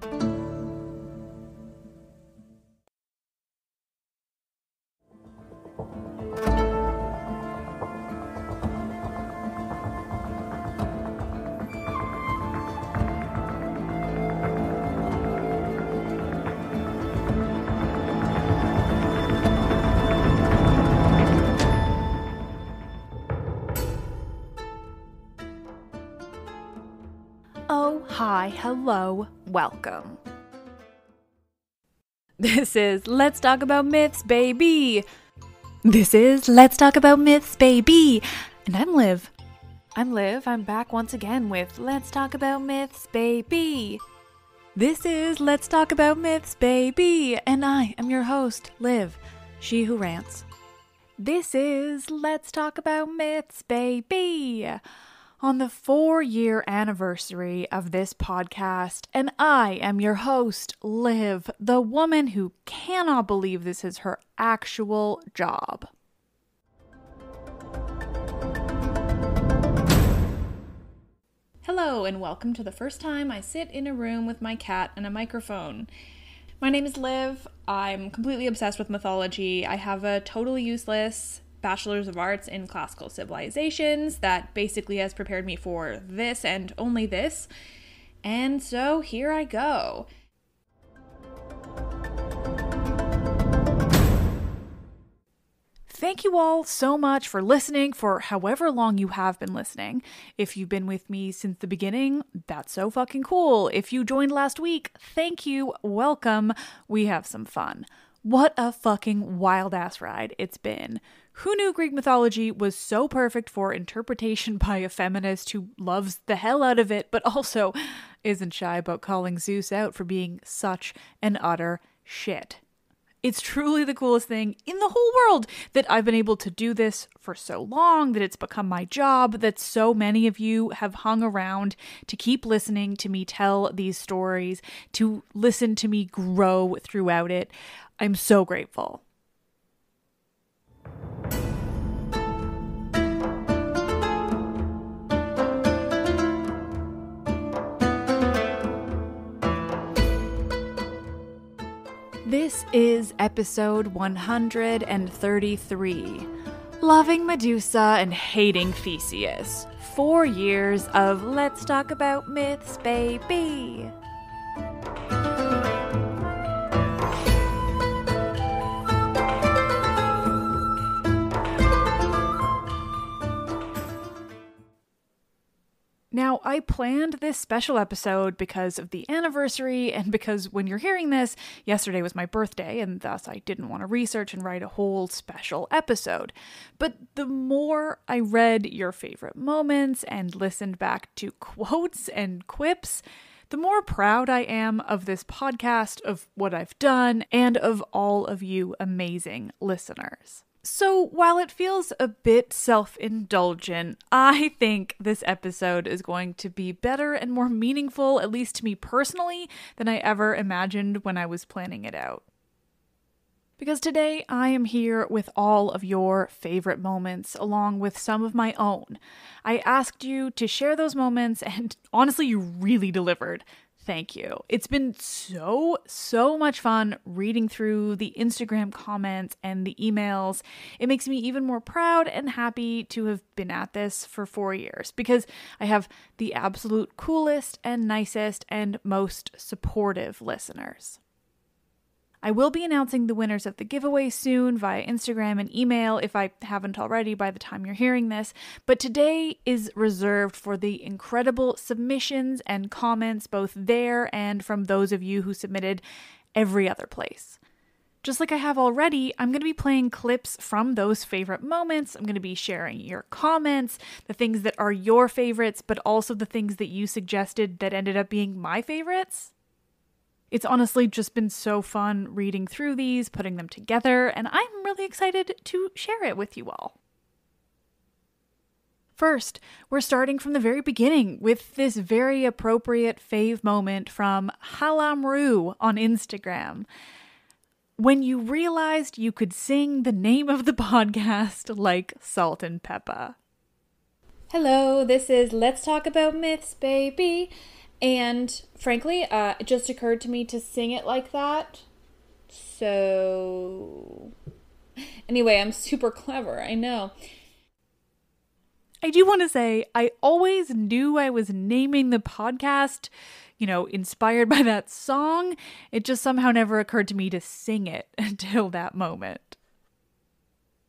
Oh, hi, hello, welcome. This is Let's Talk About Myths, baby. This is Let's Talk About Myths, baby. And I'm Liv. I'm back once again with Let's Talk About Myths, baby. This is Let's Talk About Myths, baby. And I am your host, Liv, she who rants. This is Let's Talk About Myths, baby. On the 4-year anniversary of this podcast, and I am your host, Liv, the woman who cannot believe this is her actual job. Hello, and welcome to the first time I sit in a room with my cat and a microphone. My name is Liv. I'm completely obsessed with mythology. I have a totally useless Bachelor's of Arts in Classical Civilizations that basically has prepared me for this and only this. And so here I go. Thank you all so much for listening for however long you have been listening. If you've been with me since the beginning, that's so fucking cool. If you joined last week, thank you, welcome. We have some fun. What a fucking wild-ass ride it's been. Who knew Greek mythology was so perfect for interpretation by a feminist who loves the hell out of it, but also isn't shy about calling Zeus out for being such an utter shit. It's truly the coolest thing in the whole world that I've been able to do this for so long, that it's become my job, that so many of you have hung around to keep listening to me tell these stories, to listen to me grow throughout it. I'm so grateful. This is episode 133, Loving Medusa and Hating Theseus. 4 years of Let's Talk About Myths, baby. Now, I planned this special episode because of the anniversary and because when you're hearing this, yesterday was my birthday and thus I didn't want to research and write a whole special episode. But the more I read your favorite moments and listened back to quotes and quips, the more proud I am of this podcast, of what I've done, and of all of you amazing listeners. So while it feels a bit self-indulgent, I think this episode is going to be better and more meaningful, at least to me personally, than I ever imagined when I was planning it out. Because today I am here with all of your favorite moments, along with some of my own. I asked you to share those moments, and honestly, you really delivered. Thank you. It's been so much fun reading through the Instagram comments and the emails. It makes me even more proud and happy to have been at this for 4 years because I have the absolute coolest and nicest and most supportive listeners. I will be announcing the winners of the giveaway soon via Instagram and email if I haven't already by the time you're hearing this, but today is reserved for the incredible submissions and comments both there and from those of you who submitted every other place. Just like I have already, I'm going to be playing clips from those favorite moments. I'm going to be sharing your comments, the things that are your favorites, but also the things that you suggested that ended up being my favorites. It's honestly just been so fun reading through these, putting them together, and I'm really excited to share it with you all. First, we're starting from the very beginning with this very appropriate fave moment from Halamru on Instagram. When you realized you could sing the name of the podcast like Salt and Pepper. Hello, this is Let's Talk About Myths, baby. And frankly, it just occurred to me to sing it like that. So anyway, I'm super clever, I know. I do want to say, I always knew I was naming the podcast, inspired by that song. It just somehow never occurred to me to sing it until that moment.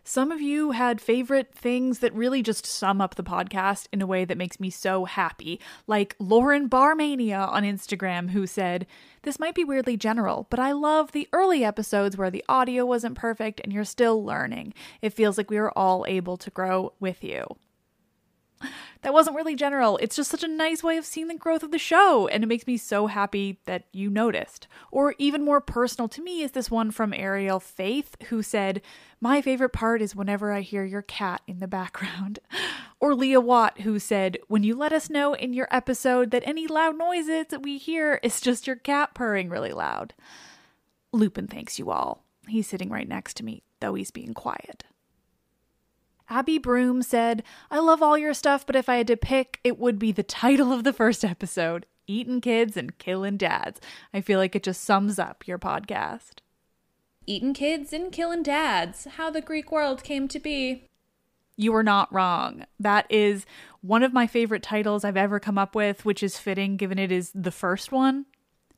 Some of you had favorite things that really just sum up the podcast in a way that makes me so happy, like Lauren Barmania on Instagram, who said, "This might be weirdly general, but I love the early episodes where the audio wasn't perfect and you're still learning. It feels like we were all able to grow with you." That wasn't really general. It's just such a nice way of seeing the growth of the show, and it makes me so happy that you noticed. Or even more personal to me is this one from Ariel Faith, who said, "My favorite part is whenever I hear your cat in the background." Or Leah Watt, who said, "When you let us know in your episode that any loud noises that we hear is just your cat purring really loud." Lupin thanks you all. He's sitting right next to me, though he's being quiet. Abby Broom said, "I love all your stuff, but if I had to pick, it would be the title of the first episode, Eatin' Kids and Killin' Dads. I feel like it just sums up your podcast." Eatin' kids and killin' dads, how the Greek world came to be. You are not wrong. That is one of my favorite titles I've ever come up with, which is fitting given it is the first one.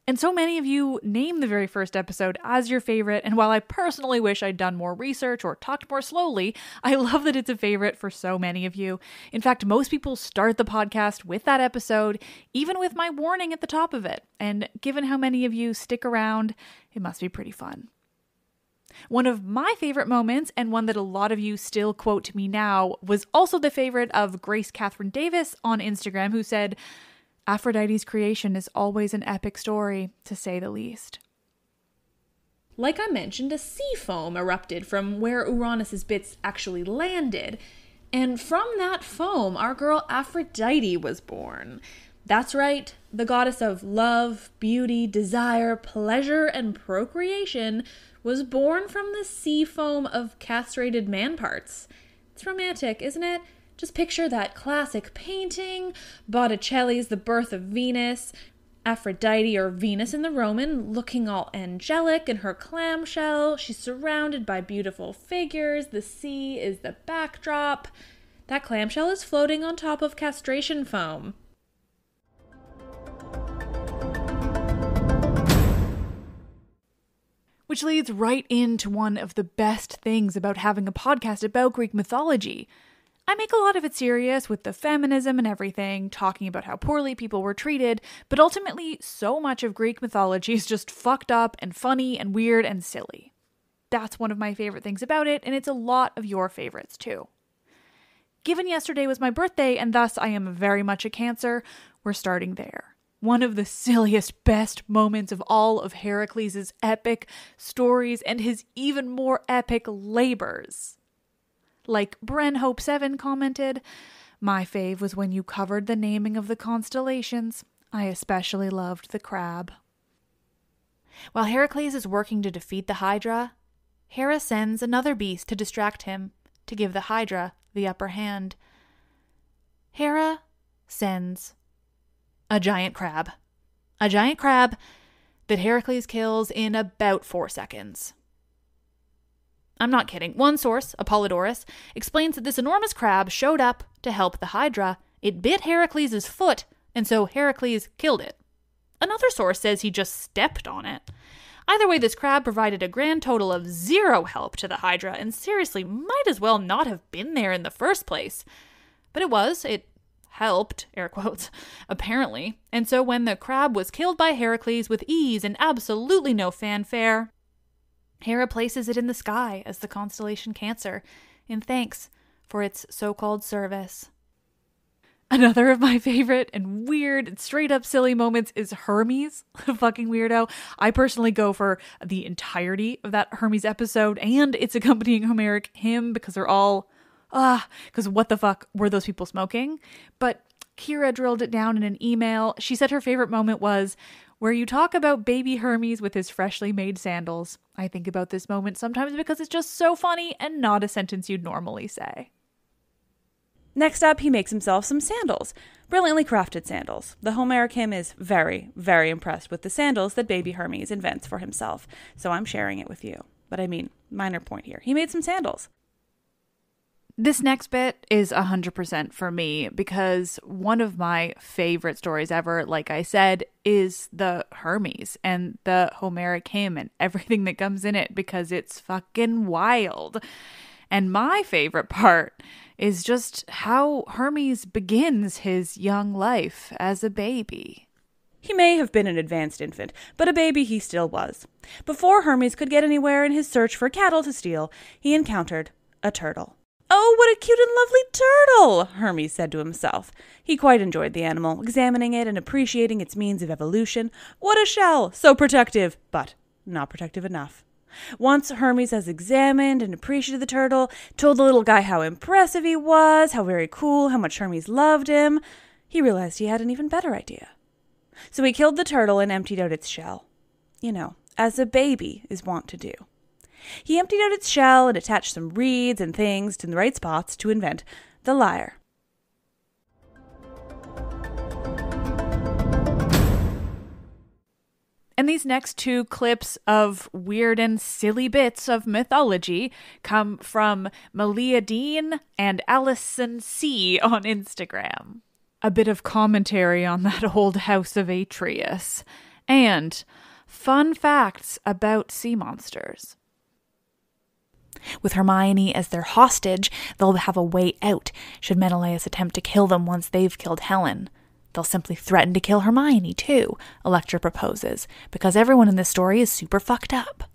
And so many of you name the very first episode as your favorite, and while I personally wish I'd done more research or talked more slowly, I love that it's a favorite for so many of you. In fact, most people start the podcast with that episode, even with my warning at the top of it. And given how many of you stick around, it must be pretty fun. One of my favorite moments, and one that a lot of you still quote to me now, was also the favorite of Grace Catherine Davis on Instagram, who said, "Aphrodite's creation is always an epic story, to say the least." Like I mentioned, a sea foam erupted from where Uranus's bits actually landed, and from that foam, our girl Aphrodite was born. That's right, the goddess of love, beauty, desire, pleasure, and procreation was born from the sea foam of castrated man parts. It's romantic, isn't it? Just picture that classic painting, Botticelli's The Birth of Venus, Aphrodite, or Venus in the Roman, looking all angelic in her clamshell. She's surrounded by beautiful figures. The sea is the backdrop. That clamshell is floating on top of castration foam. Which leads right into one of the best things about having a podcast about Greek mythology. I make a lot of it serious with the feminism and everything, talking about how poorly people were treated, but ultimately so much of Greek mythology is just fucked up and funny and weird and silly. That's one of my favorite things about it, and it's a lot of your favorites too. Given yesterday was my birthday, and thus I am very much a Cancer, we're starting there. One of the silliest, best moments of all of Heracles' epic stories and his even more epic labors. Like Bren Hope 7 commented, "My fave was when you covered the naming of the constellations. I especially loved the crab." While Heracles is working to defeat the Hydra, Hera sends another beast to distract him, to give the Hydra the upper hand. Hera sends a giant crab. A giant crab that Heracles kills in about 4 seconds. I'm not kidding. One source, Apollodorus, explains that this enormous crab showed up to help the Hydra. It bit Heracles' foot, and so Heracles killed it. Another source says he just stepped on it. Either way, this crab provided a grand total of 0 help to the Hydra, and seriously might as well not have been there in the first place. But it helped, air quotes, apparently. And so when the crab was killed by Heracles with ease and absolutely no fanfare, Hera places it in the sky as the constellation Cancer, in thanks for its so-called service. Another of my favorite and weird and straight-up silly moments is Hermes, a fucking weirdo. I personally go for the entirety of that Hermes episode and its accompanying Homeric hymn because they're all, because what the fuck were those people smoking? But Kira drilled it down in an email. She said her favorite moment was, "Where you talk about baby Hermes with his freshly made sandals. I think about this moment sometimes because it's just so funny and not a sentence you'd normally say." Next up, he makes himself some sandals. Brilliantly crafted sandals. The Homeric him is very, very impressed with the sandals that baby Hermes invents for himself, so I'm sharing it with you. But I mean, minor point here. He made some sandals. This next bit is 100% for me because one of my favorite stories ever, like I said, is the Hermes and the Homeric hymn and everything that comes in it because it's fucking wild. And my favorite part is just how Hermes begins his young life as a baby. He may have been an advanced infant, but a baby he still was. Before Hermes could get anywhere in his search for cattle to steal, he encountered a turtle. "Oh, what a cute and lovely turtle," Hermes said to himself. He quite enjoyed the animal, examining it and appreciating its means of evolution. What a shell! So protective, but not protective enough. Once Hermes has examined and appreciated the turtle, told the little guy how impressive he was, how very cool, how much Hermes loved him, he realized he had an even better idea. So he killed the turtle and emptied out its shell. You know, as a baby is wont to do. He emptied out its shell and attached some reeds and things to the right spots to invent the lyre. And these next two clips of weird and silly bits of mythology come from Malia Dean and Allison C. on Instagram. A bit of commentary on that old house of Atreus. And fun facts about sea monsters. With Hermione as their hostage, they'll have a way out should Menelaus attempt to kill them once they've killed Helen. They'll simply threaten to kill Hermione, too, Electra proposes, because everyone in this story is super fucked up.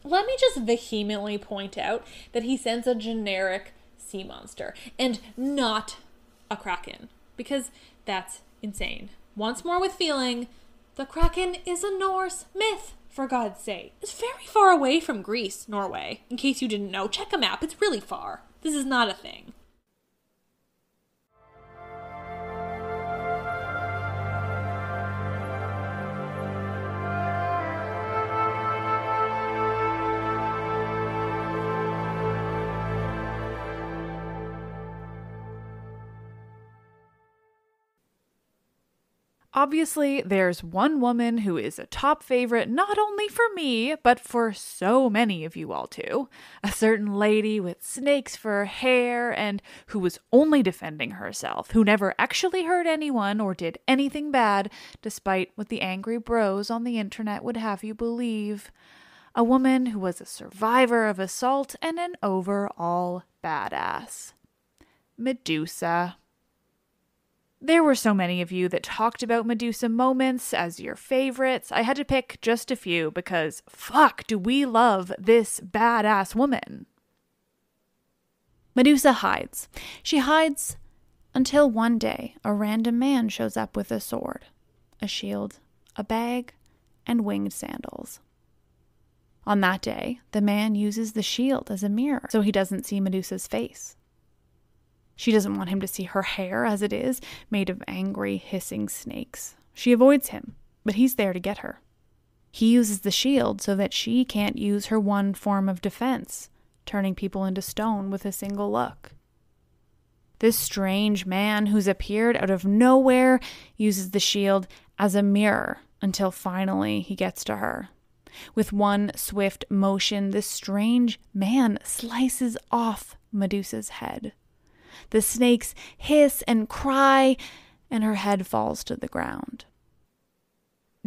Let me just vehemently point out that he sends a generic sea monster, and not a kraken, because that's insane. Once more with feeling, the kraken is a Norse myth, for God's sake. It's very far away from Greece, Norway. In case you didn't know, check a map, it's really far. This is not a thing. Obviously, there's one woman who is a top favorite not only for me, but for so many of you all too. A certain lady with snakes for her hair and who was only defending herself, who never actually hurt anyone or did anything bad, despite what the angry bros on the internet would have you believe. A woman who was a survivor of assault and an overall badass. Medusa. There were so many of you that talked about Medusa moments as your favorites. I had to pick just a few because fuck, do we love this badass woman. Medusa hides. She hides until one day a random man shows up with a sword, a shield, a bag, and winged sandals. On that day, the man uses the shield as a mirror so he doesn't see Medusa's face. She doesn't want him to see her hair as it is, made of angry, hissing snakes. She avoids him, but he's there to get her. He uses the shield so that she can't use her one form of defense, turning people into stone with a single look. This strange man who's appeared out of nowhere uses the shield as a mirror until finally he gets to her. With one swift motion, this strange man slices off Medusa's head. The snakes hiss and cry, and her head falls to the ground.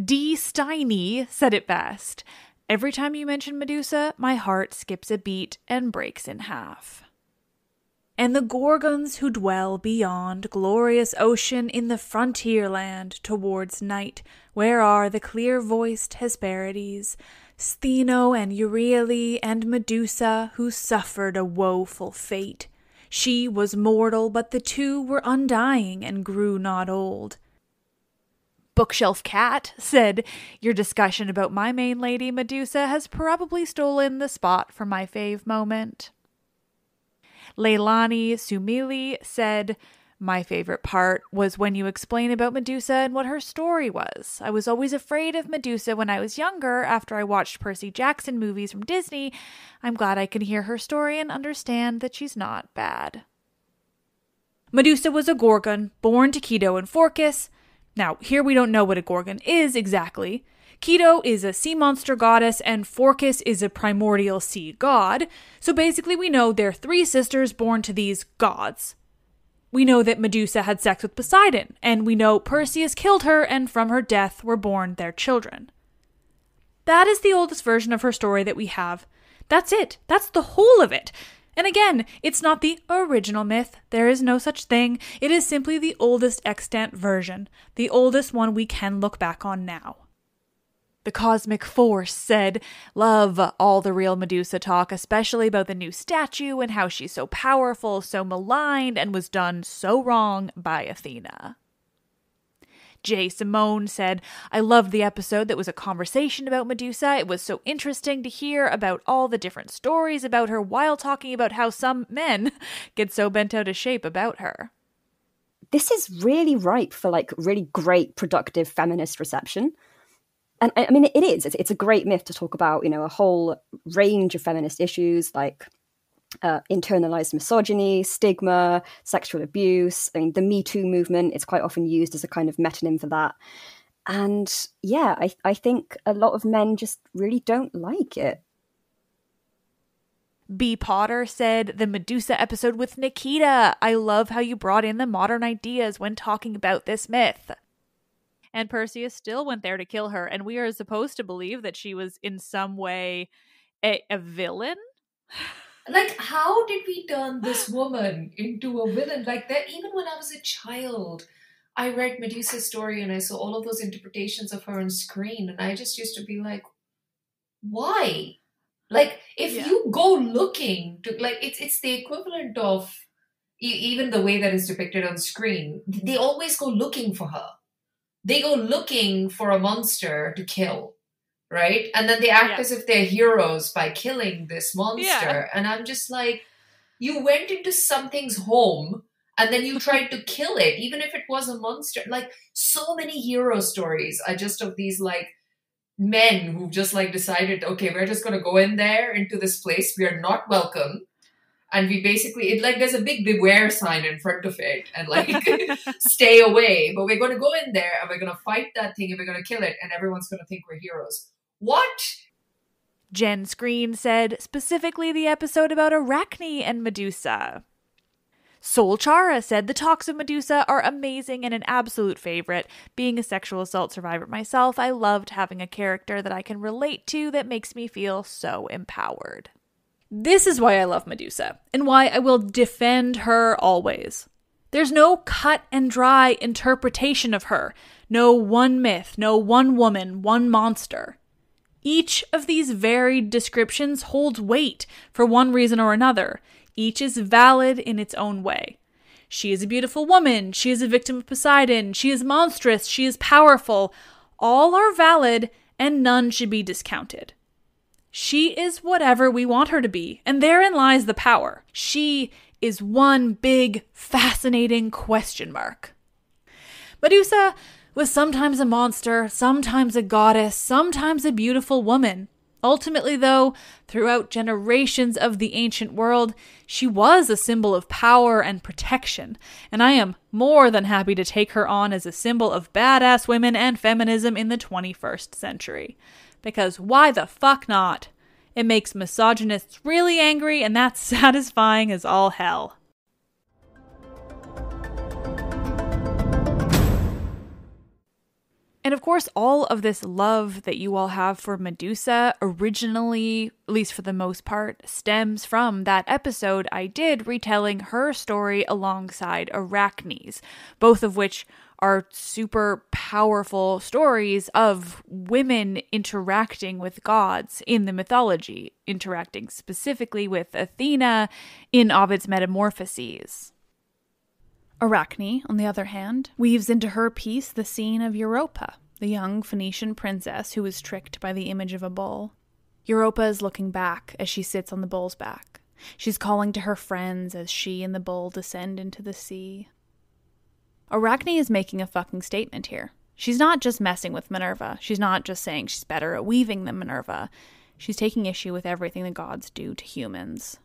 D. Steiny said it best. Every time you mention Medusa, my heart skips a beat and breaks in half. And the Gorgons who dwell beyond glorious ocean in the frontier land towards night, where are the clear-voiced Hesperides, Stheno and Euryale and Medusa, who suffered a woeful fate. She was mortal, but the two were undying and grew not old. Bookshelf Cat said, your discussion about my main lady Medusa has probably stolen the spot for my fave moment. Leilani Sumili said, my favorite part was when you explain about Medusa and what her story was. I was always afraid of Medusa when I was younger after I watched Percy Jackson movies from Disney. I'm glad I can hear her story and understand that she's not bad. Medusa was a Gorgon, born to Keto and Phorcys. Now, here we don't know what a Gorgon is exactly. Keto is a sea monster goddess, and Phorcys is a primordial sea god. So basically we know they're 3 sisters born to these gods. We know that Medusa had sex with Poseidon, and we know Perseus killed her, and from her death were born their children. That is the oldest version of her story that we have. That's it. That's the whole of it. And again, it's not the original myth. There is no such thing. It is simply the oldest extant version, the oldest one we can look back on now. The Cosmic Force said, "Love all the real Medusa talk, especially about the new statue and how she's so powerful, so maligned, and was done so wrong by Athena." J. Simone said, "I loved the episode that was a conversation about Medusa. It was so interesting to hear about all the different stories about her while talking about how some men get so bent out of shape about her." This is really ripe for really great, productive feminist reception. And I mean, it is. It's a great myth to talk about, a whole range of feminist issues like internalized misogyny, stigma, sexual abuse. I mean, the Me Too movement is quite often used as a kind of metonym for that. And yeah, I think a lot of men just really don't like it. B. Potter said, "The Medusa episode with Nikita. I love how you brought in the modern ideas when talking about this myth." And Perseus still went there to kill her, and we are supposed to believe that she was in some way a villain? How did we turn this woman into a villain? That, even when I was a child, I read Medusa's story and I saw all of those interpretations of her on screen, and I just used to be like, why? If you go looking to, it's the equivalent of even the way that is depicted on screen. They always go looking for her. They go looking for a monster to kill, right? And then they act as if they're heroes by killing this monster. Yeah. And I'm just like, you went into something's home and then you tried to kill it, even if it was a monster. So many hero stories are just of these men who just decided, okay, we're just going to go in there into this place. We are not welcome. And we basically, there's a big beware sign in front of it and stay away. But we're going to go in there and we're going to fight that thing and we're going to kill it. And everyone's going to think we're heroes. What? Jen Screen said, specifically the episode about Arachne and Medusa. Soul Chara said, "The talks of Medusa are amazing and an absolute favorite. Being a sexual assault survivor myself, I loved having a character that I can relate to that makes me feel so empowered." This is why I love Medusa, and why I will defend her always. There's no cut and dry interpretation of her. No one myth, no one woman, one monster. Each of these varied descriptions holds weight for one reason or another. Each is valid in its own way. She is a beautiful woman. She is a victim of Poseidon. She is monstrous. She is powerful. All are valid, and none should be discounted. She is whatever we want her to be, and therein lies the power. She is one big, fascinating question mark. Medusa was sometimes a monster, sometimes a goddess, sometimes a beautiful woman. Ultimately, though, throughout generations of the ancient world, she was a symbol of power and protection, and I am more than happy to take her on as a symbol of badass women and feminism in the 21st century. Because why the fuck not? It makes misogynists really angry, and that's satisfying as all hell. And of course, all of this love that you all have for Medusa originally, at least for the most part, stems from that episode I did retelling her story alongside Arachne's, both of which are super powerful stories of women interacting with gods in the mythology, interacting specifically with Athena in Ovid's Metamorphoses. Arachne, on the other hand, weaves into her piece the scene of Europa, the young Phoenician princess who was tricked by the image of a bull. Europa is looking back as she sits on the bull's back. She's calling to her friends as she and the bull descend into the sea. Arachne is making a fucking statement here. She's not just messing with Minerva. She's not just saying she's better at weaving than Minerva. She's taking issue with everything the gods do to humans.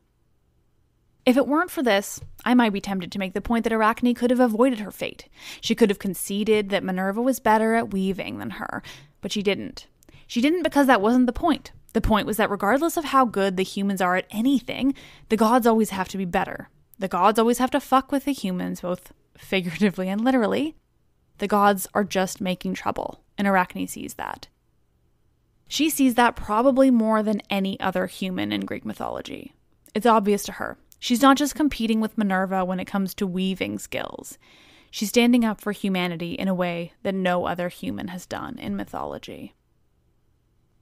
If it weren't for this, I might be tempted to make the point that Arachne could have avoided her fate. She could have conceded that Minerva was better at weaving than her, but she didn't. She didn't because that wasn't the point. The point was that regardless of how good the humans are at anything, the gods always have to be better. The gods always have to fuck with the humans, both figuratively and literally. The gods are just making trouble, and Arachne sees that. She sees that probably more than any other human in Greek mythology. It's obvious to her. She's not just competing with Minerva when it comes to weaving skills. She's standing up for humanity in a way that no other human has done in mythology.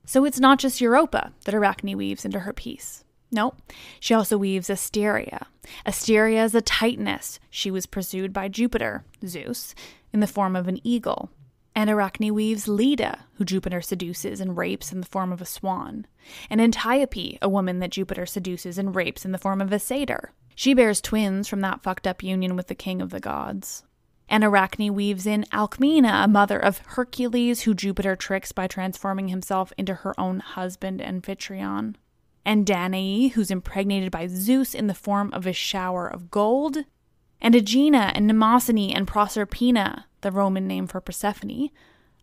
So it's not just Europa that Arachne weaves into her piece. No, she also weaves Asteria. Asteria is a Titaness. She was pursued by Jupiter, Zeus, in the form of an eagle. And Arachne weaves Leda, who Jupiter seduces and rapes in the form of a swan. And Antiope, a woman that Jupiter seduces and rapes in the form of a satyr. She bears twins from that fucked up union with the king of the gods. And Arachne weaves in Alcmena, a mother of Hercules, who Jupiter tricks by transforming himself into her own husband Amphitryon. And Danae, who's impregnated by Zeus in the form of a shower of gold. And Aegina and Mnemosyne and Proserpina, the Roman name for Persephone,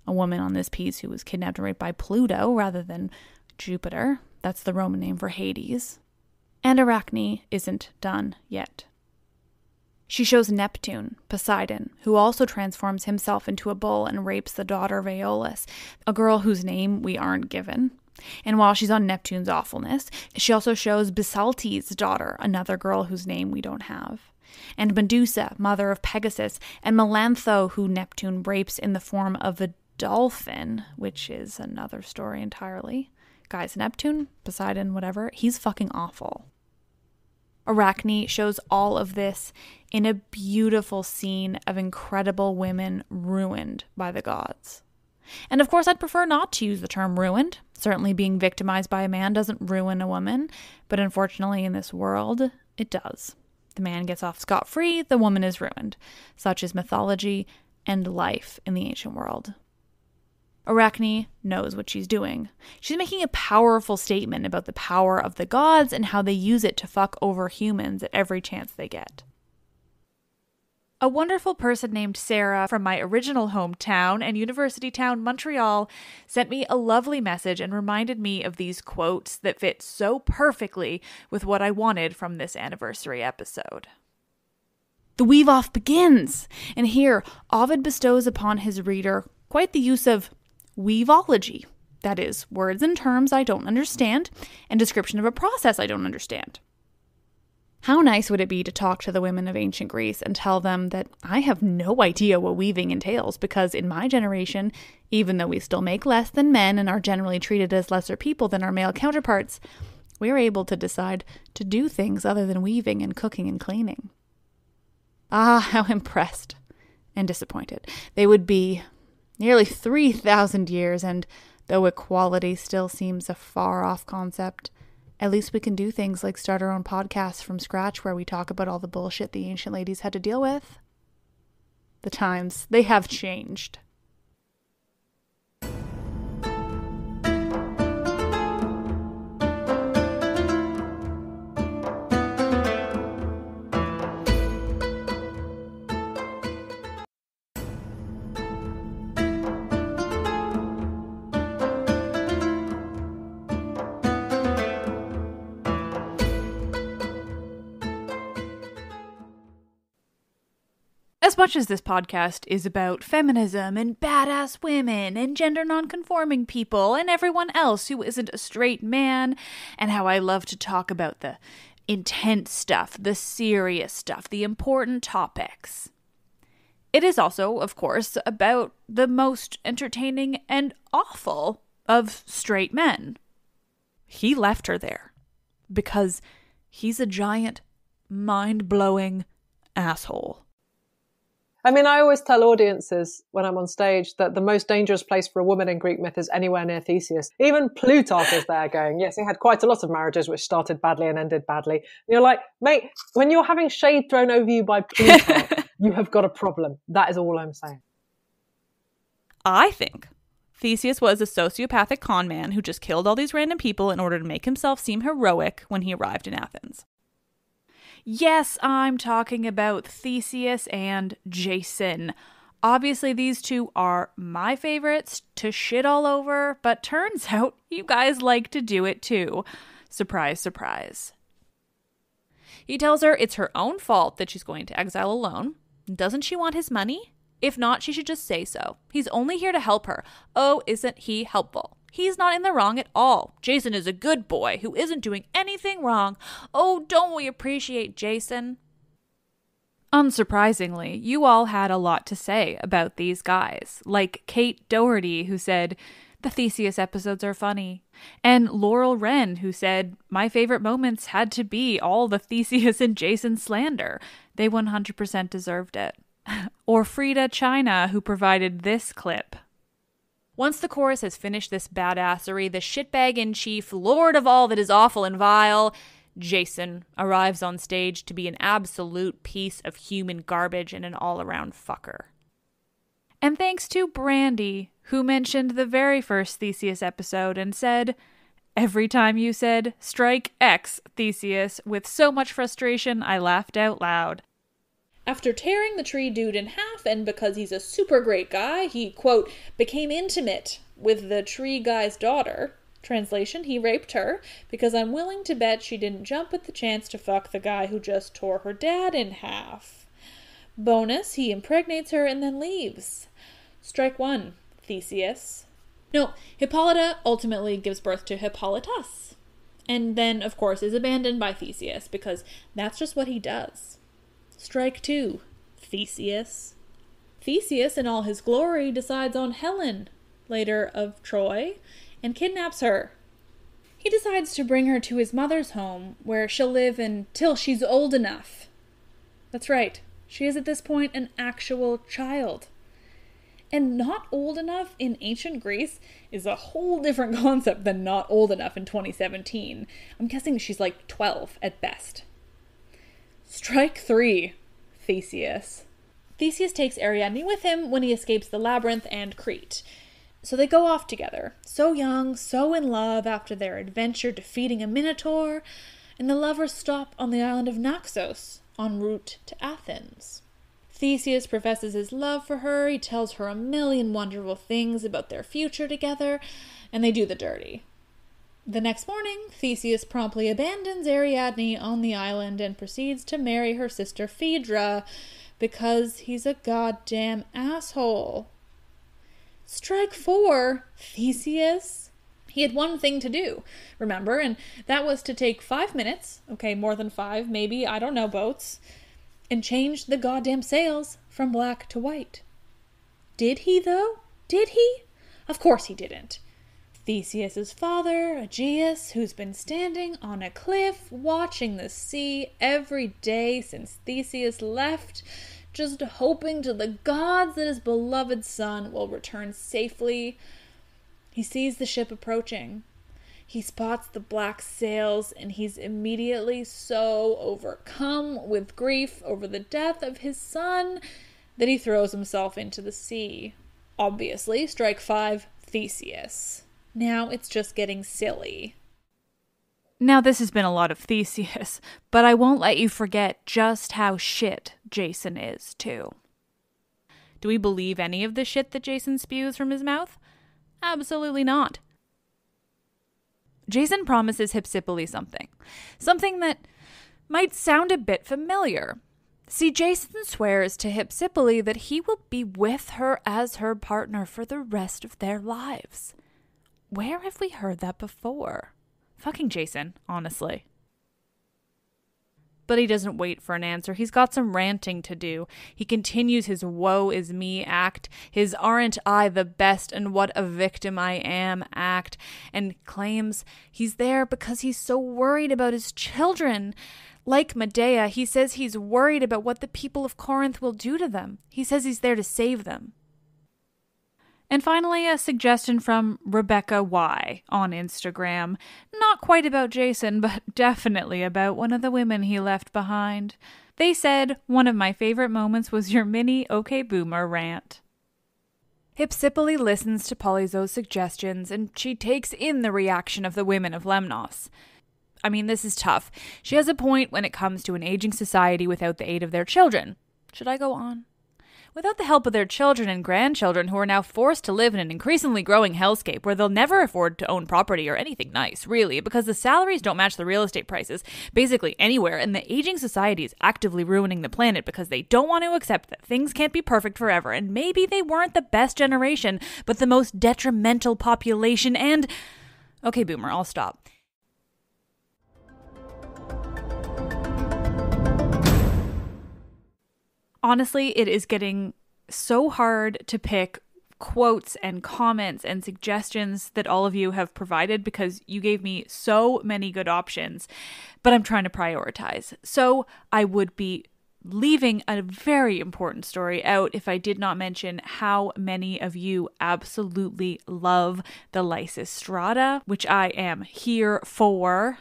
a woman on this piece who was kidnapped and raped by Pluto rather than Jupiter. That's the Roman name for Hades. And Arachne isn't done yet. She shows Neptune, Poseidon, who also transforms himself into a bull and rapes the daughter of Aeolus, a girl whose name we aren't given. And while she's on Neptune's awfulness, she also shows Bisaltes' daughter, another girl whose name we don't have. And Medusa, mother of Pegasus, and Melantho, who Neptune rapes in the form of a dolphin, which is another story entirely. Guys, Neptune, Poseidon, whatever, he's fucking awful. Arachne shows all of this in a beautiful scene of incredible women ruined by the gods. And of course, I'd prefer not to use the term ruined. Certainly being victimized by a man doesn't ruin a woman, but unfortunately in this world, it does. The man gets off scot-free, the woman is ruined. Such is mythology and life in the ancient world. Arachne knows what she's doing. She's making a powerful statement about the power of the gods and how they use it to fuck over humans at every chance they get. A wonderful person named Sarah from my original hometown and university town, Montreal, sent me a lovely message and reminded me of these quotes that fit so perfectly with what I wanted from this anniversary episode. The weave-off begins, and here Ovid bestows upon his reader quite the use of weaveology, that is, words and terms I don't understand, and description of a process I don't understand. How nice would it be to talk to the women of ancient Greece and tell them that I have no idea what weaving entails, because in my generation, even though we still make less than men and are generally treated as lesser people than our male counterparts, we're able to decide to do things other than weaving and cooking and cleaning. Ah, how impressed and disappointed they would be. Nearly 3,000 years, and though equality still seems a far-off concept, at least we can do things like start our own podcast from scratch where we talk about all the bullshit the ancient ladies had to deal with. The times, they have changed. As much as this podcast is about feminism and badass women and gender nonconforming people and everyone else who isn't a straight man, and how I love to talk about the intense stuff, the serious stuff, the important topics, it is also, of course, about the most entertaining and awful of straight men. He left her there because he's a giant, mind-blowing asshole. I mean, I always tell audiences when I'm on stage that the most dangerous place for a woman in Greek myth is anywhere near Theseus. Even Plutarch is there going, yes, he had quite a lot of marriages which started badly and ended badly. And you're like, mate, when you're having shade thrown over you by Plutarch, you have got a problem. That is all I'm saying. I think Theseus was a sociopathic con man who just killed all these random people in order to make himself seem heroic when he arrived in Athens. Yes, I'm talking about Theseus and Jason. Obviously, these two are my favorites to shit all over, but turns out you guys like to do it too. Surprise, surprise. He tells her it's her own fault that she's going to exile alone. Doesn't she want his money? If not, she should just say so. He's only here to help her. Oh, isn't he helpful? He's not in the wrong at all. Jason is a good boy who isn't doing anything wrong. Oh, don't we appreciate Jason? Unsurprisingly, you all had a lot to say about these guys, like Kate Doherty, who said, "The Theseus episodes are funny," and Laurel Wren, who said, "My favorite moments had to be all the Theseus and Jason slander. They 100% deserved it." Or Frida China, who provided this clip. Once the chorus has finished this badassery, the shitbag-in-chief, lord of all that is awful and vile, Jason, arrives on stage to be an absolute piece of human garbage and an all-around fucker. And thanks to Brandy, who mentioned the very first Theseus episode and said, "Every time you said, 'Strike X, Theseus,' with so much frustration, I laughed out loud." After tearing the tree dude in half, and because he's a super great guy, he, quote, became intimate with the tree guy's daughter. Translation, he raped her, because I'm willing to bet she didn't jump at the chance to fuck the guy who just tore her dad in half. Bonus, he impregnates her and then leaves. Strike one, Theseus. No, Hippolyta ultimately gives birth to Hippolytus. And then, of course, is abandoned by Theseus, because that's just what he does. Strike two, Theseus. Theseus, in all his glory, decides on Helen, later of Troy, and kidnaps her. He decides to bring her to his mother's home, where she'll live until she's old enough. That's right, she is at this point an actual child. And not old enough in ancient Greece is a whole different concept than not old enough in 2017. I'm guessing she's like 12 at best. Strike three, Theseus. Theseus takes Ariadne with him when he escapes the labyrinth and Crete. So they go off together, so young, so in love after their adventure defeating a minotaur, and the lovers stop on the island of Naxos, en route to Athens. Theseus professes his love for her, he tells her a million wonderful things about their future together, and they do the dirty. The next morning, Theseus promptly abandons Ariadne on the island and proceeds to marry her sister Phaedra, because he's a goddamn asshole. Strike four, Theseus. He had one thing to do, remember, and that was to take 5 minutes, okay, more than 5, maybe, I don't know, boats, and change the goddamn sails from black to white. Did he, though? Did he? Of course he didn't. Theseus's father, Aegeus, who's been standing on a cliff watching the sea every day since Theseus left, just hoping to the gods that his beloved son will return safely. He sees the ship approaching. He spots the black sails, and he's immediately so overcome with grief over the death of his son that he throws himself into the sea. Obviously, strike five, Theseus. Now it's just getting silly. Now this has been a lot of Theseus, but I won't let you forget just how shit Jason is, too. Do we believe any of the shit that Jason spews from his mouth? Absolutely not. Jason promises Hypsipyle something that might sound a bit familiar. See, Jason swears to Hypsipyle that he will be with her as her partner for the rest of their lives. Where have we heard that before? Fucking Jason, honestly. But he doesn't wait for an answer. He's got some ranting to do. He continues his woe is me act, his aren't I the best and what a victim I am act, and claims he's there because he's so worried about his children. Like Medea, he says he's worried about what the people of Corinth will do to them. He says he's there to save them. And finally, a suggestion from Rebecca Y on Instagram. Not quite about Jason, but definitely about one of the women he left behind. They said, one of my favorite moments was your mini OK Boomer rant. Hypsipyle listens to Polyzo's suggestions, and she takes in the reaction of the women of Lemnos. I mean, this is tough. She has a point when it comes to an aging society without the aid of their children. Should I go on? Without the help of their children and grandchildren who are now forced to live in an increasingly growing hellscape where they'll never afford to own property or anything nice, really, because the salaries don't match the real estate prices basically anywhere, and the aging society is actively ruining the planet because they don't want to accept that things can't be perfect forever, and maybe they weren't the best generation, but the most detrimental population, and... Okay, Boomer, I'll stop. Honestly, it is getting so hard to pick quotes and comments and suggestions that all of you have provided because you gave me so many good options, but I'm trying to prioritize. So I would be leaving a very important story out if I did not mention how many of you absolutely love the Lysistrata, which I am here for.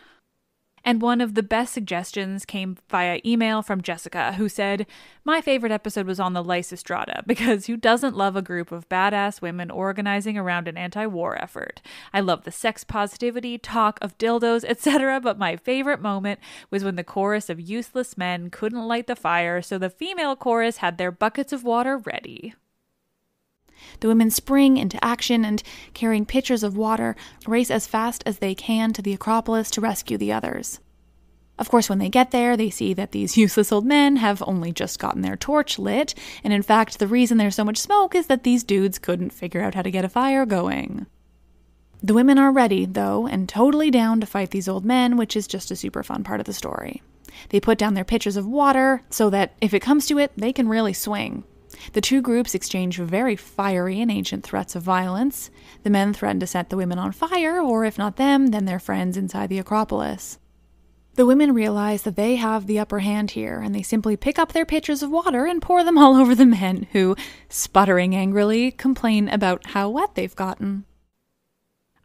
And one of the best suggestions came via email from Jessica, who said, "My favorite episode was on the Lysistrata, because who doesn't love a group of badass women organizing around an anti-war effort? I love the sex positivity, talk of dildos, etc., but my favorite moment was when the chorus of useless men couldn't light the fire, so the female chorus had their buckets of water ready." The women spring into action and, carrying pitchers of water, race as fast as they can to the Acropolis to rescue the others. Of course, when they get there, they see that these useless old men have only just gotten their torch lit, and in fact, the reason there's so much smoke is that these dudes couldn't figure out how to get a fire going. The women are ready, though, and totally down to fight these old men, which is just a super fun part of the story. They put down their pitchers of water so that, if it comes to it, they can really swing. The two groups exchange very fiery and ancient threats of violence. The men threaten to set the women on fire, or if not them, then their friends inside the Acropolis. The women realize that they have the upper hand here, and they simply pick up their pitchers of water and pour them all over the men, who, sputtering angrily, complain about how wet they've gotten.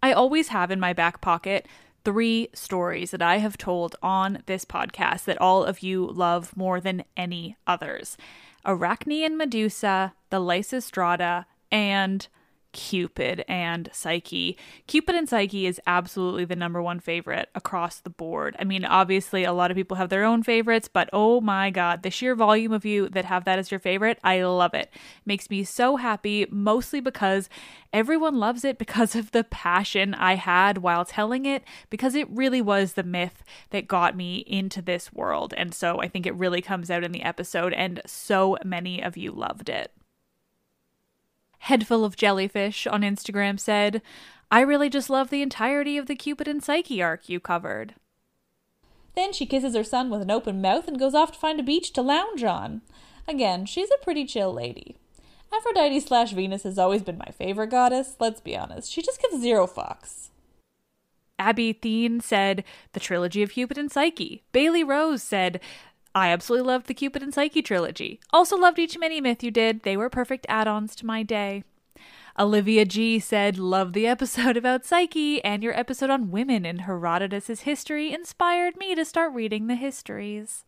I always have in my back pocket 3 stories that I have told on this podcast that all of you love more than any others. Arachne and Medusa, the Lysistrata, and Cupid and Psyche. Cupid and Psyche is absolutely the number one favorite across the board. I mean, obviously, a lot of people have their own favorites, but oh my god, the sheer volume of you that have that as your favorite, I love it. Makes me so happy, mostly because everyone loves it because of the passion I had while telling it, because it really was the myth that got me into this world. And so I think it really comes out in the episode, and so many of you loved it. Headful of Jellyfish on Instagram said, "I really just love the entirety of the Cupid and Psyche arc you covered." Then she kisses her son with an open mouth and goes off to find a beach to lounge on. Again, she's a pretty chill lady. Aphrodite/Venus has always been my favorite goddess, let's be honest. She just gives 0 fucks. Abby Thien said, "The trilogy of Cupid and Psyche." Bailey Rose said, "I absolutely loved the Cupid and Psyche trilogy. Also loved each mini-myth you did. They were perfect add-ons to my day." Olivia G said, "Love the episode about Psyche, and your episode on women in Herodotus' history inspired me to start reading the histories."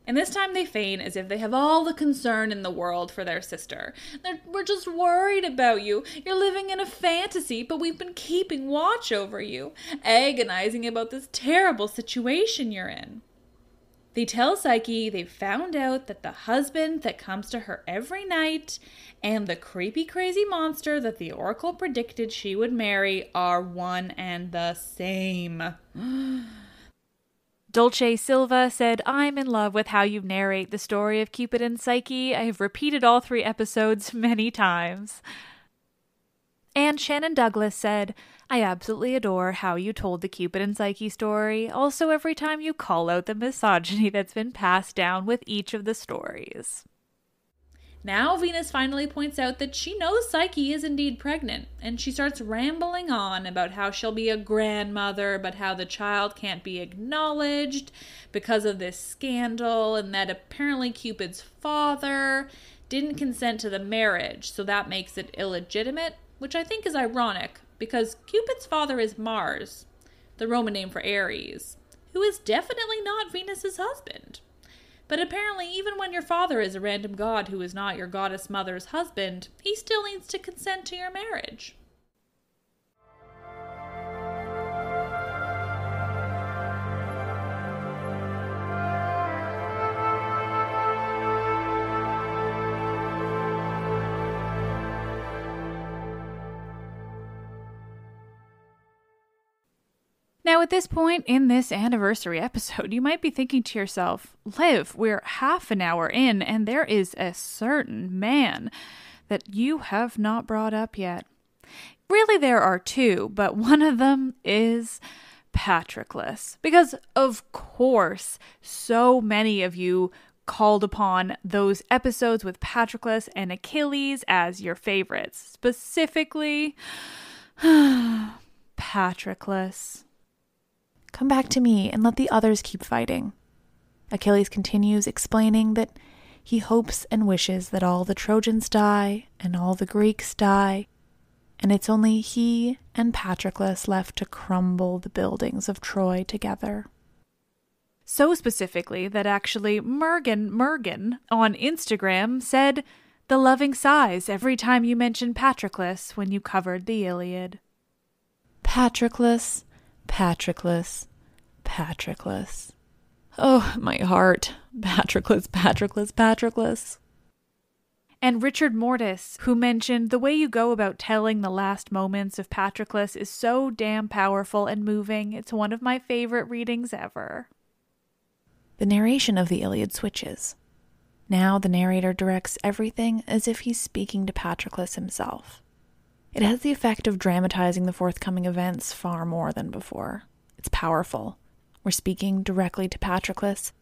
And this time they feign as if they have all the concern in the world for their sister. "We're just worried about you. You're living in a fantasy, but we've been keeping watch over you, agonizing about this terrible situation you're in." They tell Psyche they've found out that the husband that comes to her every night and the creepy crazy monster that the oracle predicted she would marry are one and the same. Dolce Silva said, "I'm in love with how you narrate the story of Cupid and Psyche. I have repeated all 3 episodes many times." And Shannon Douglas said, "I absolutely adore how you told the Cupid and Psyche story. Also, every time you call out the misogyny that's been passed down with each of the stories." Now Venus finally points out that she knows Psyche is indeed pregnant, and she starts rambling on about how she'll be a grandmother, but how the child can't be acknowledged because of this scandal, and that apparently Cupid's father didn't consent to the marriage, so that makes it illegitimate, which I think is ironic, because Cupid's father is Mars, the Roman name for Ares, who is definitely not Venus's husband. But apparently, even when your father is a random god who is not your goddess mother's husband, he still needs to consent to your marriage. Now, at this point in this anniversary episode, you might be thinking to yourself, Liv, we're half an hour in, and there is a certain man that you have not brought up yet. Really, there are two, but one of them is Patroclus. Because, of course, so many of you called upon those episodes with Patroclus and Achilles as your favorites. Specifically, Patroclus. Come back to me and let the others keep fighting. Achilles continues explaining that he hopes and wishes that all the Trojans die and all the Greeks die, and it's only he and Patroclus left to crumble the buildings of Troy together. So specifically that actually Mergen on Instagram said the loving sighs every time you mentioned Patroclus when you covered the Iliad. Patroclus, Patroclus, Patroclus. Oh, my heart. Patroclus, Patroclus, Patroclus. And Richard Mortis, who mentioned the way you go about telling the last moments of Patroclus is so damn powerful and moving. It's one of my favorite readings ever. The narration of the Iliad switches. Now the narrator directs everything as if he's speaking to Patroclus himself. It has the effect of dramatizing the forthcoming events far more than before. It's powerful. We're speaking directly to Patroclus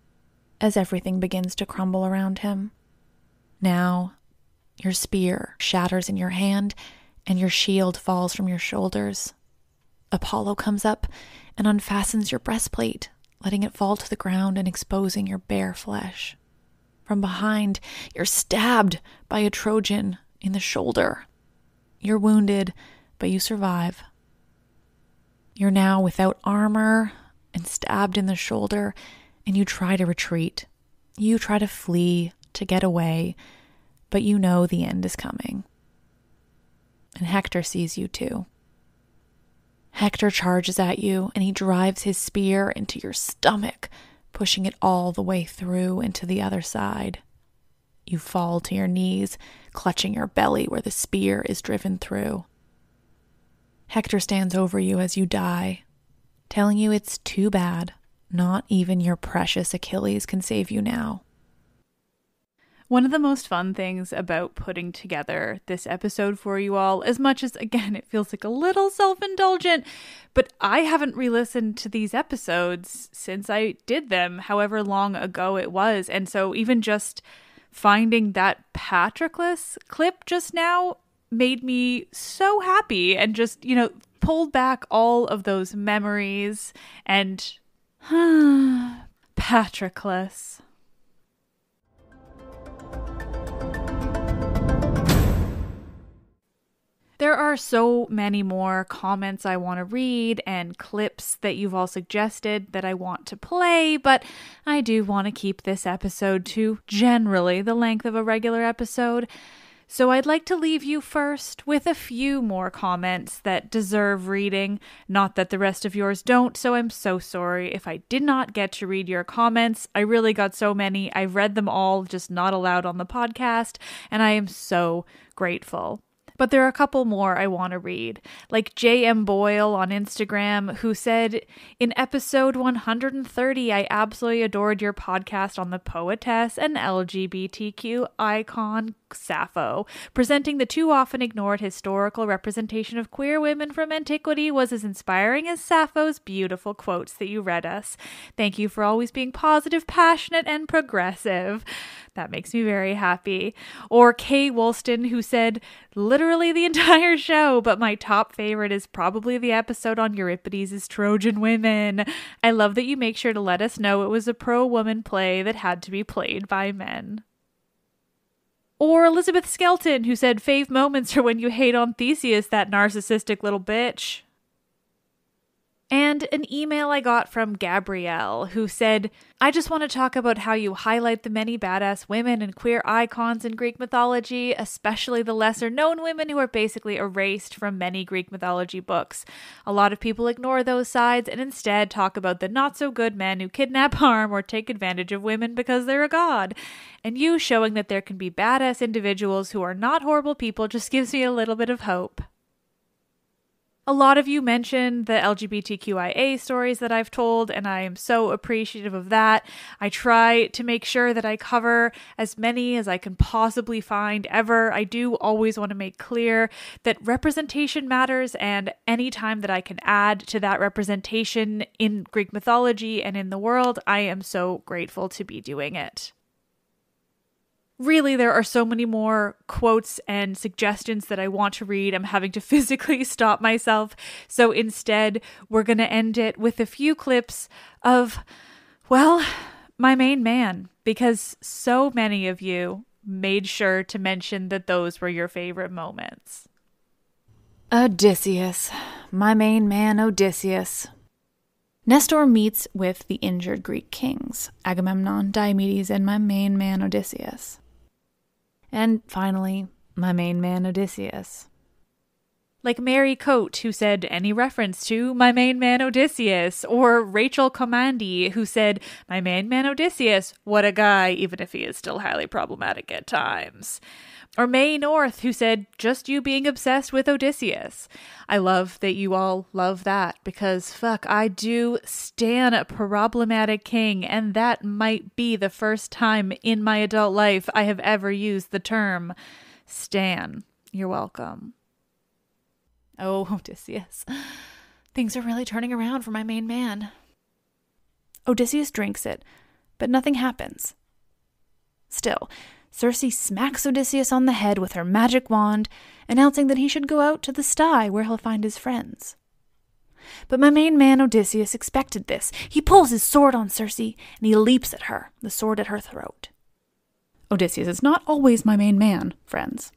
as everything begins to crumble around him. Now, your spear shatters in your hand and your shield falls from your shoulders. Apollo comes up and unfastens your breastplate, letting it fall to the ground and exposing your bare flesh. From behind, you're stabbed by a Trojan in the shoulder. You're wounded, but you survive. You're now without armor and stabbed in the shoulder, and you try to retreat. You try to flee, to get away, but you know the end is coming. And Hector sees you too. Hector charges at you, and he drives his spear into your stomach, pushing it all the way through into the other side. You fall to your knees, clutching your belly where the spear is driven through. Hector stands over you as you die, telling you it's too bad. Not even your precious Achilles can save you now. One of the most fun things about putting together this episode for you all, as much as, again, it feels like a little self-indulgent, but I haven't re-listened to these episodes since I did them, however long ago it was. And so even just finding that Patroclus clip just now made me so happy and just, pulled back all of those memories and Patroclus. There are so many more comments I want to read and clips that you've all suggested that I want to play, but I do want to keep this episode to generally the length of a regular episode. So I'd like to leave you first with a few more comments that deserve reading. Not that the rest of yours don't, so I'm so sorry if I did not get to read your comments. I really got so many. I've read them all, just not allowed on the podcast, and I am so grateful. But there are a couple more I want to read, like J.M. Boyle on Instagram, who said, in episode 130, I absolutely adored your podcast on the poetess and LGBTQ icon Sappho. Presenting the too often ignored historical representation of queer women from antiquity was as inspiring as Sappho's beautiful quotes that you read us. Thank you for always being positive, passionate, and progressive. That makes me very happy. Or Kay Woolston, who said, literally the entire show, but my top favorite is probably the episode on Euripides' Trojan women. I love that you make sure to let us know it was a pro-woman play that had to be played by men. Or Elizabeth Skelton, who said, fave moments are when you hate on Theseus, that narcissistic little bitch. And an email I got from Gabrielle, who said, I just want to talk about how you highlight the many badass women and queer icons in Greek mythology, especially the lesser known women who are basically erased from many Greek mythology books. A lot of people ignore those sides and instead talk about the not so good men who kidnap, harm, or take advantage of women because they're a god. And you showing that there can be badass individuals who are not horrible people just gives me a little bit of hope. A lot of you mentioned the LGBTQIA stories that I've told, and I am so appreciative of that. I try to make sure that I cover as many as I can possibly find ever. I do always want to make clear that representation matters, and any time that I can add to that representation in Greek mythology and in the world, I am so grateful to be doing it. Really, there are so many more quotes and suggestions that I want to read. I'm having to physically stop myself. So instead, we're going to end it with a few clips of, well, my main man, because so many of you made sure to mention that those were your favorite moments. Odysseus, my main man Odysseus. Nestor meets with the injured Greek kings, Agamemnon, Diomedes, and my main man Odysseus. And finally, my main man Odysseus. Like Mary Coate, who said any reference to my main man Odysseus, or Rachel Comandi, who said, my main man Odysseus, what a guy, even if he is still highly problematic at times. Or May North, who said, just you being obsessed with Odysseus. I love that you all love that, because fuck, I do stan a problematic king, and that might be the first time in my adult life I have ever used the term stan. You're welcome. Oh, Odysseus. Things are really turning around for my main man. Odysseus drinks it, but nothing happens. Still, Circe smacks Odysseus on the head with her magic wand, announcing that he should go out to the sty where he'll find his friends. But my main man Odysseus expected this. He pulls his sword on Circe, and he leaps at her, the sword at her throat. Odysseus is not always my main man, friends.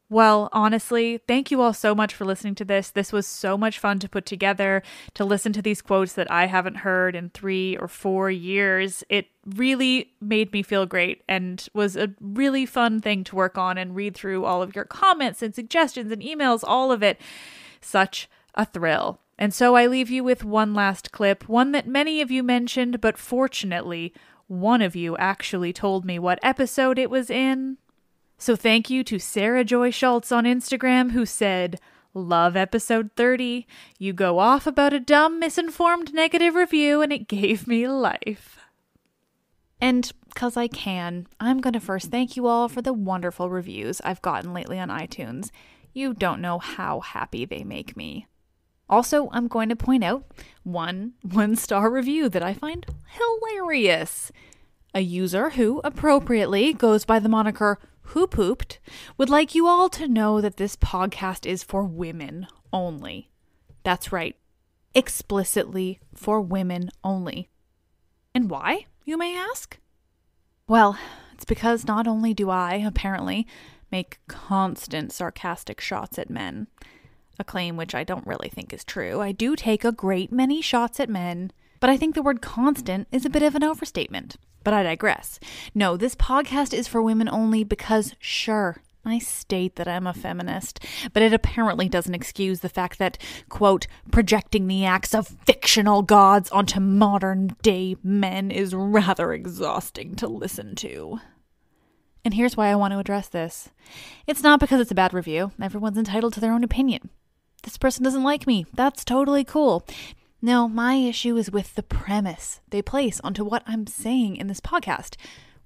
Well, honestly, thank you all so much for listening to this. This was so much fun to put together, to listen to these quotes that I haven't heard in 3 or 4 years. It really made me feel great and was a really fun thing to work on and read through all of your comments and suggestions and emails, all of it. Such a thrill. And so I leave you with one last clip, one that many of you mentioned, but fortunately, one of you actually told me what episode it was in. So thank you to Sarah Joy Schultz on Instagram, who said, love episode 30. You go off about a dumb, misinformed negative review, and it gave me life. And because I can, I'm going to first thank you all for the wonderful reviews I've gotten lately on iTunes. You don't know how happy they make me. Also, I'm going to point out one 1-star review that I find hilarious. A user who, appropriately, goes by the moniker Who Pooped, would like you all to know that this podcast is for women only. That's right. Explicitly for women only. And why, you may ask? Well, it's because not only do I, apparently, make constant sarcastic shots at men, a claim which I don't really think is true. I do take a great many shots at men, but I think the word constant is a bit of an overstatement. But I digress. No, this podcast is for women only because, sure, I state that I'm a feminist, but it apparently doesn't excuse the fact that, quote, projecting the acts of fictional gods onto modern-day men is rather exhausting to listen to. And here's why I want to address this. It's not because it's a bad review. Everyone's entitled to their own opinion. This person doesn't like me. That's totally cool. No, my issue is with the premise they place onto what I'm saying in this podcast.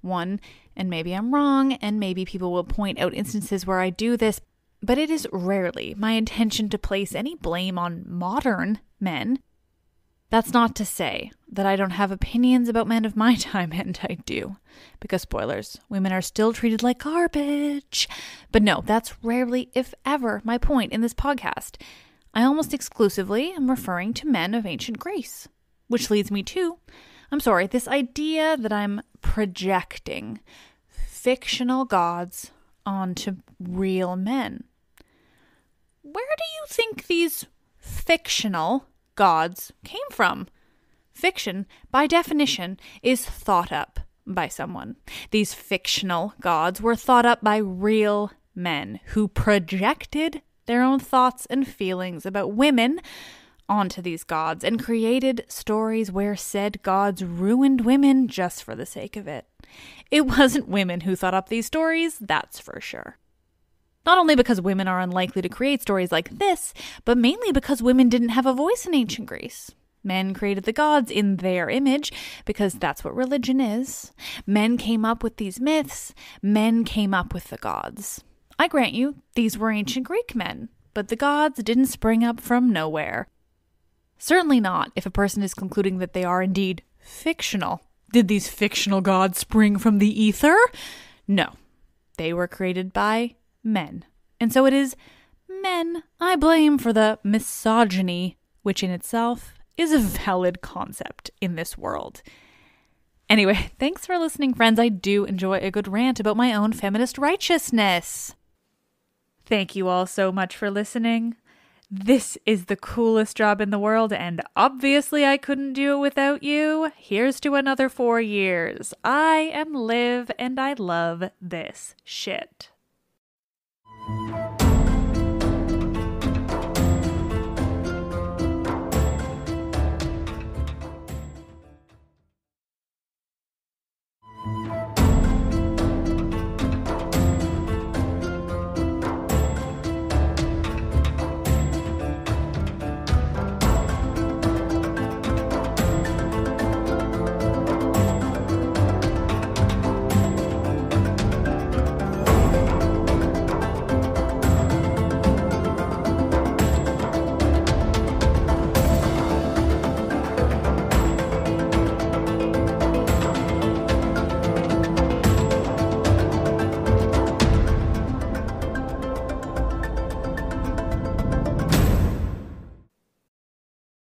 One, and maybe I'm wrong, and maybe people will point out instances where I do this, but it is rarely my intention to place any blame on modern men. That's not to say that I don't have opinions about men of my time, and I do. Because spoilers, women are still treated like garbage. But no, that's rarely, if ever, my point in this podcast. I almost exclusively am referring to men of ancient Greece. Which leads me to, this idea that I'm projecting fictional gods onto real men. Where do you think these fictional gods came from? Fiction, by definition, is thought up by someone. These fictional gods were thought up by real men who projected their own thoughts and feelings about women onto these gods and created stories where said gods ruined women just for the sake of it. It wasn't women who thought up these stories, that's for sure. Not only because women are unlikely to create stories like this, but mainly because women didn't have a voice in ancient Greece. Men created the gods in their image, because that's what religion is. Men came up with these myths. Men came up with the gods. I grant you, these were ancient Greek men, but the gods didn't spring up from nowhere. Certainly not if a person is concluding that they are indeed fictional. Did these fictional gods spring from the ether? No. They were created by men. And so it is men I blame for the misogyny, which in itself is a valid concept in this world. Anyway, thanks for listening, friends. I do enjoy a good rant about my own feminist righteousness. Thank you all so much for listening. This is the coolest job in the world, and obviously I couldn't do it without you. Here's to another 4 years. I am Liv, and I love this shit.